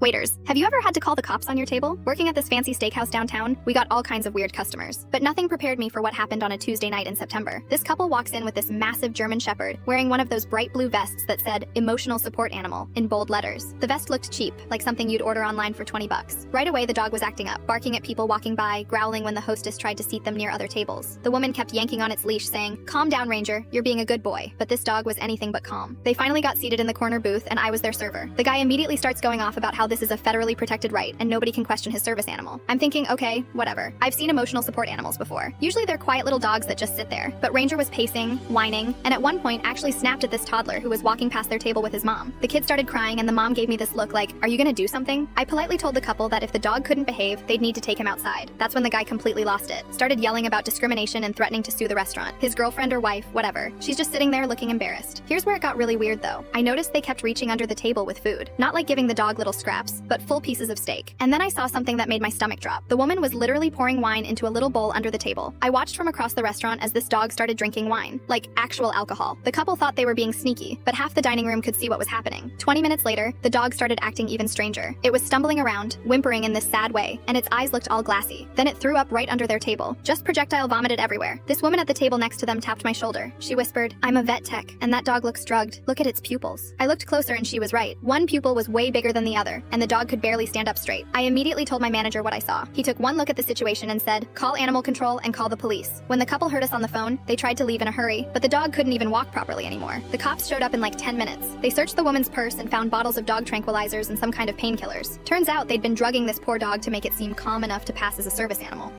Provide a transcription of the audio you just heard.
Waiters, have you ever had to call the cops on your table? Working at this fancy steakhouse downtown, we got all kinds of weird customers. But nothing prepared me for what happened on a Tuesday night in September. This couple walks in with this massive German Shepherd, wearing one of those bright blue vests that said, "Emotional Support Animal," in bold letters. The vest looked cheap, like something you'd order online for 20 bucks. Right away, the dog was acting up, barking at people walking by, growling when the hostess tried to seat them near other tables. The woman kept yanking on its leash, saying, "Calm down, Ranger, you're being a good boy." But this dog was anything but calm. They finally got seated in the corner booth, and I was their server. The guy immediately starts going off about how this is a federally protected right, and nobody can question his service animal. I'm thinking, okay, whatever. I've seen emotional support animals before. Usually they're quiet little dogs that just sit there. But Ranger was pacing, whining, and at one point actually snapped at this toddler who was walking past their table with his mom. The kid started crying, and the mom gave me this look like, "Are you gonna do something?" I politely told the couple that if the dog couldn't behave, they'd need to take him outside. That's when the guy completely lost it. Started yelling about discrimination and threatening to sue the restaurant. His girlfriend or wife, whatever. She's just sitting there looking embarrassed. Here's where it got really weird though. I noticed they kept reaching under the table with food. Not like giving the dog little scraps, but full pieces of steak. And then I saw something that made my stomach drop. The woman was literally pouring wine into a little bowl under the table. I watched from across the restaurant as this dog started drinking wine, like actual alcohol. The couple thought they were being sneaky, but half the dining room could see what was happening. 20 minutes later, the dog started acting even stranger. It was stumbling around, whimpering in this sad way, and its eyes looked all glassy. Then it threw up right under their table. Just projectile vomited everywhere. This woman at the table next to them tapped my shoulder. She whispered, "I'm a vet tech, and that dog looks drugged. Look at its pupils." I looked closer and she was right. One pupil was way bigger than the other, and the dog could barely stand up straight. I immediately told my manager what I saw. He took one look at the situation and said, "Call animal control and call the police." When the couple heard us on the phone, they tried to leave in a hurry, but the dog couldn't even walk properly anymore. The cops showed up in like 10 minutes. They searched the woman's purse and found bottles of dog tranquilizers and some kind of painkillers. Turns out they'd been drugging this poor dog to make it seem calm enough to pass as a service animal.